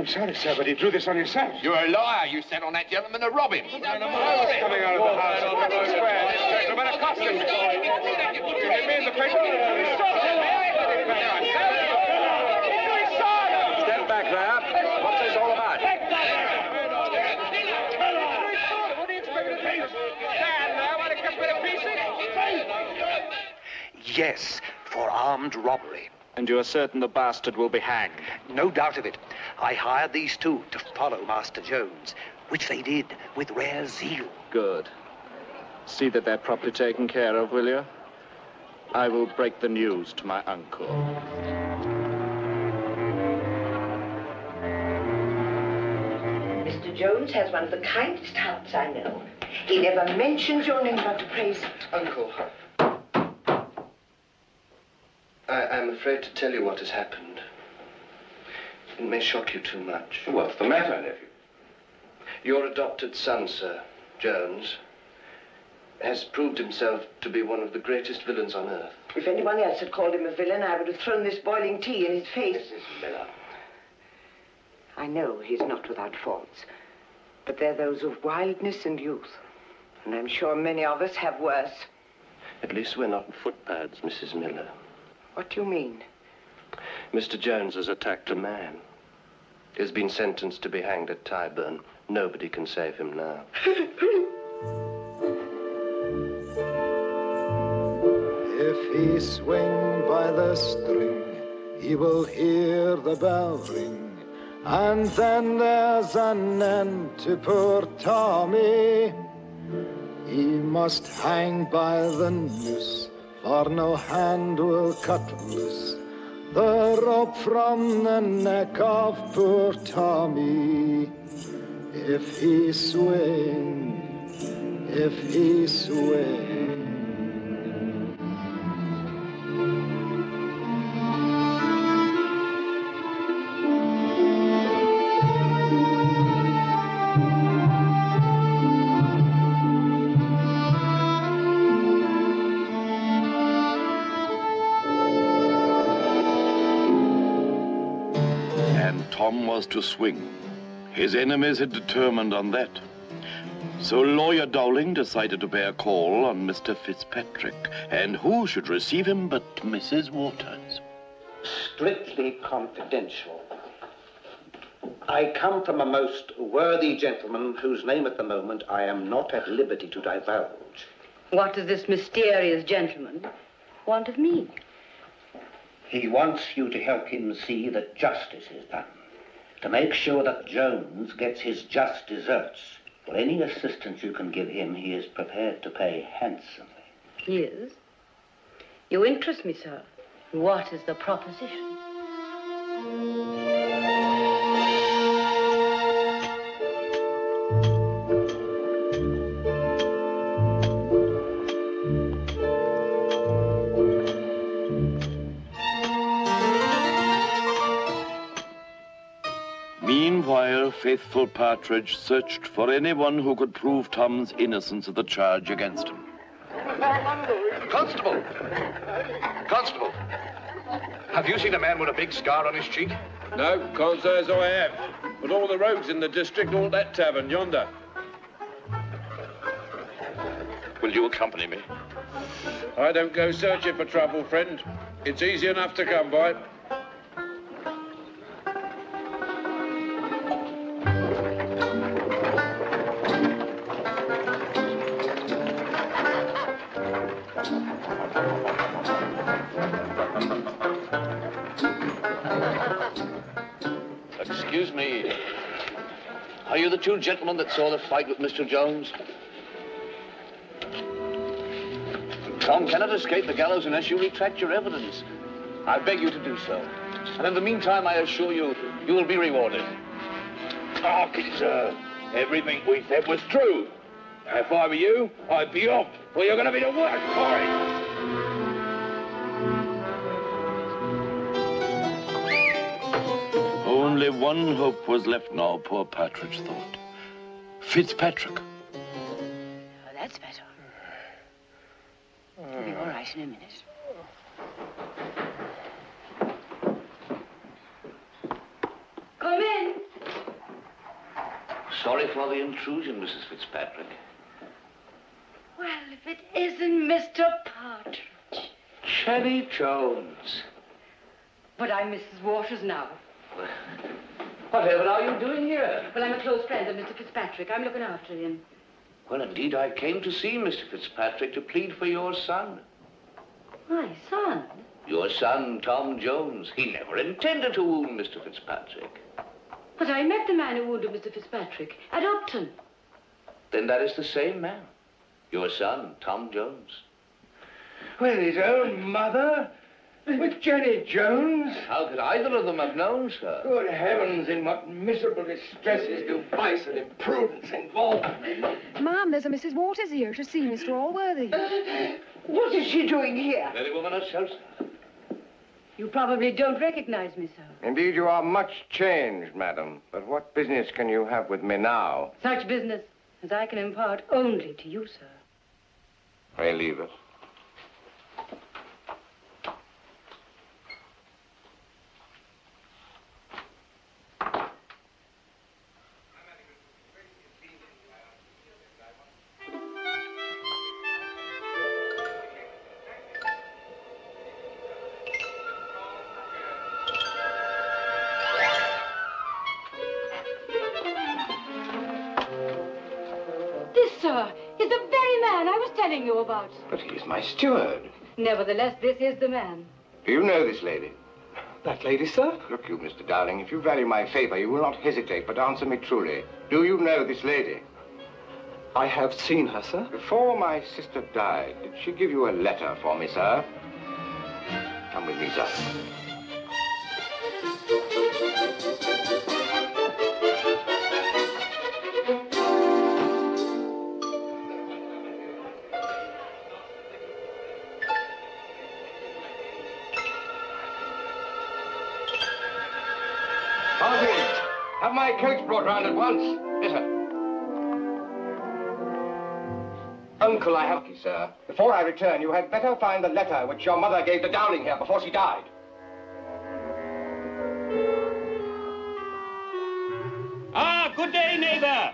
I'm sorry, sir, but he drew this on himself. You're a liar. You sent on that gentleman to rob him. Coming out of the house. Gentlemen, accost him. Give me the paper. Step back there. What's this all about? What do you expect me to do? Stand there while it gets me to pieces? Yes, for armed robbery. And you are certain the bastard will be hanged? No doubt of it. I hired these two to follow Master Jones, which they did with rare zeal. Good. See that they're properly taken care of, will you? I will break the news to my uncle. Mr. Jones has one of the kindest hearts I know. He never mentions your name but to praise it. Uncle, I'm afraid to tell you what has happened. It may shock you too much. What's the matter, nephew? Your adopted son, sir, Jones, has proved himself to be one of the greatest villains on earth. If anyone else had called him a villain, I would have thrown this boiling tea in his face. Mrs. Miller. I know he's not without faults, but they're those of wildness and youth. And I'm sure many of us have worse. At least we're not in footpads, Mrs. Miller. What do you mean? Mr. Jones has attacked a man. He's been sentenced to be hanged at Tyburn. Nobody can save him now. If he swing by the string, he will hear the bell ring. And then there's an end to poor Tommy. He must hang by the noose, for no hand will cut loose the rope from the neck of poor Tommy. If he swing, if he swing. Tom was to swing. His enemies had determined on that. So Lawyer Dowling decided to pay a call on Mr. Fitzpatrick. And who should receive him but Mrs. Waters? Strictly confidential. I come from a most worthy gentleman whose name at the moment I am not at liberty to divulge. What does this mysterious gentleman want of me? He wants you to help him see that justice is done, to make sure that Jones gets his just deserts. For any assistance you can give him, he is prepared to pay handsomely. He is? You interest me, sir. What is the proposition? Meanwhile, faithful Partridge searched for anyone who could prove Tom's innocence of the charge against him. Constable! Constable! Have you seen a man with a big scar on his cheek? No, can't say as I have. But all the roads in the district haunt that tavern yonder. Will you accompany me? I don't go searching for trouble, friend. It's easy enough to come by. Excuse me. Are you the two gentlemen that saw the fight with Mr. Jones? Tom cannot escape the gallows unless you retract your evidence. I beg you to do so. And in the meantime, I assure you, you will be rewarded. Oh, sir, everything we said was true. If I were you, I'd be off, for you're going to be the worse for it. Only one hope was left now, poor Partridge thought. Fitzpatrick. Oh, that's better. You'll be all right in a minute. Come in. Sorry for the intrusion, Mrs. Fitzpatrick. Well, if it isn't Mr. Partridge. Jenny Jones. But I'm Mrs. Waters now. Whatever are you doing here? Well, I'm a close friend of Mr. Fitzpatrick. I'm looking after him. Well, indeed, I came to see Mr. Fitzpatrick to plead for your son. My son? Your son, Tom Jones. He never intended to wound Mr. Fitzpatrick. But I met the man who wounded Mr. Fitzpatrick at Upton. Then that is the same man. Your son, Tom Jones. With his own mother? With Jenny Jones? How could either of them have known, sir? Good heavens, in what miserable distresses do vice and imprudence involve me? Ma'am, there's a Mrs. Waters here to see Mr. Allworthy. What is she doing here? The very woman herself, sir. You probably don't recognize me, sir. Indeed, you are much changed, madam. But what business can you have with me now? Such business as I can impart only to you, sir. Pray leave us. Sir, is the very man I was telling you about. But he is my steward. Nevertheless, this is the man. Do you know this lady? That lady, sir? Look you, Mr. Dowling, if you value my favor, you will not hesitate, but answer me truly. Do you know this lady? I have seen her, sir. Before my sister died, did she give you a letter for me, sir? Come with me, sir. Have my coach brought round at once. Yes, sir. Uncle, I have you, sir. Before I return, you had better find the letter which your mother gave to Dowling here before she died. Ah, good day, neighbor.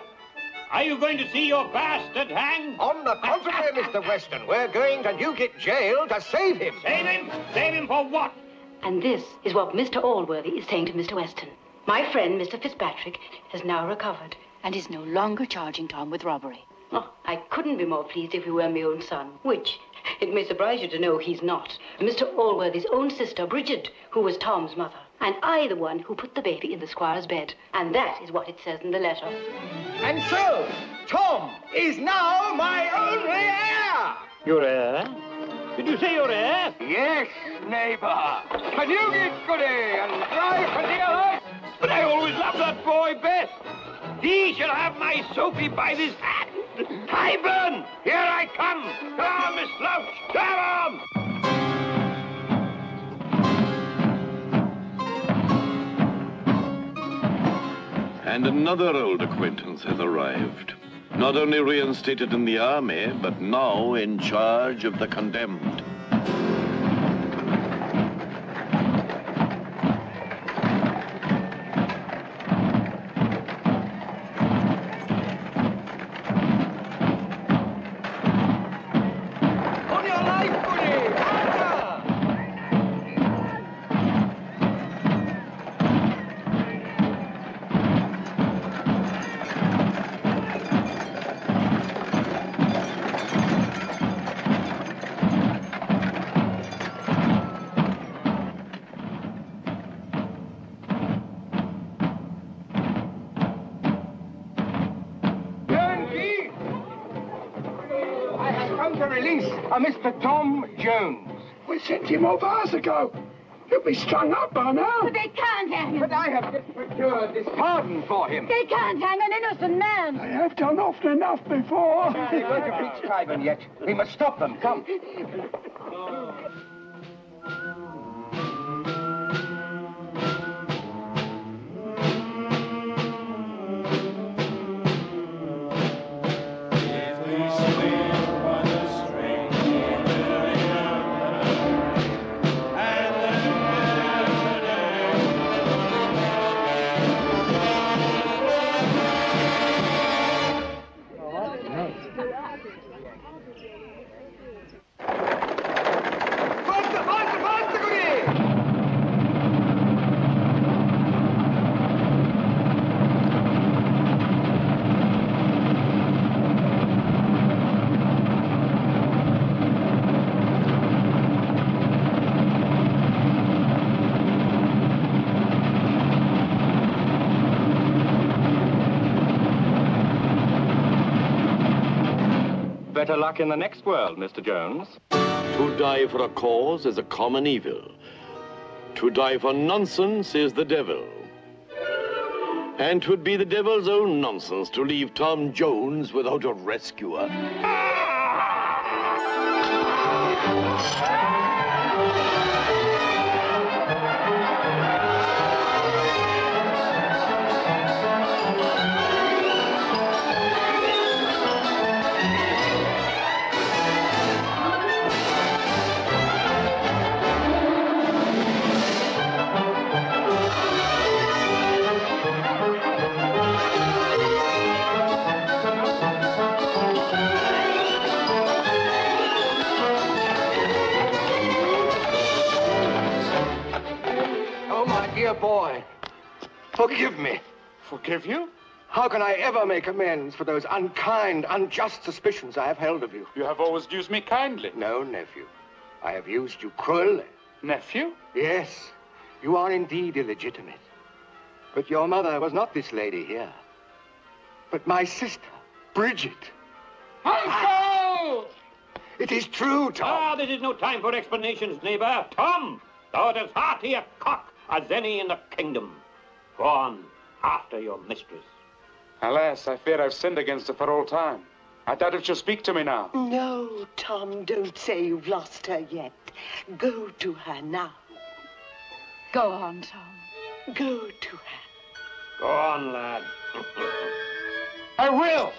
Are you going to see your bastard hanged? On the contrary, Mr. Weston, we're going to Newgate jail to save him. Save him? Save him for what? And this is what Mr. Allworthy is saying to Mr. Weston. My friend, Mr. Fitzpatrick, has now recovered and is no longer charging Tom with robbery. Oh, I couldn't be more pleased if he were my own son, which, it may surprise you to know, he's not. Mr. Allworthy's own sister, Bridget, who was Tom's mother, and I the one who put the baby in the squire's bed. And that is what it says in the letter. And so, Tom is now my only heir! Your heir? Did you say your heir? Yes, neighbor. Can you get goody and drive for dear life? But I always loved that boy best. He shall have my Sophie by this hand. Tyburn, here I come. Come on, Miss Slouch, come on. And another old acquaintance has arrived. Not only reinstated in the army, but now in charge of the condemned. Mr. Tom Jones. We sent him off hours ago. He'll be strung up by now. But they can't hang him. But I have just procured this pardon for him. They can't hang an innocent man. They have done often enough before. They won't have reached Tyburn yet. We must stop them. Come. better luck in the next world, Mr. Jones. To die for a cause is a common evil. To die for nonsense is the devil. And 'twould be the devil's own nonsense to leave Tom Jones without a rescuer. Dear boy, forgive me. Forgive you? How can I ever make amends for those unkind, unjust suspicions I have held of you? You have always used me kindly. No, nephew. I have used you cruelly. Nephew? Yes, you are indeed illegitimate. But your mother was not this lady here, but my sister, Bridget. Uncle! It is true, Tom. Ah, this is no time for explanations, neighbor. Tom, thou art as hearty a cock as any in the kingdom. Go on, after your mistress. Alas, I fear I've sinned against her for all time. I doubt if she'll speak to me now. No, Tom, don't say you've lost her yet. Go to her now. Go on, Tom. Go to her. Go on, lad. I will.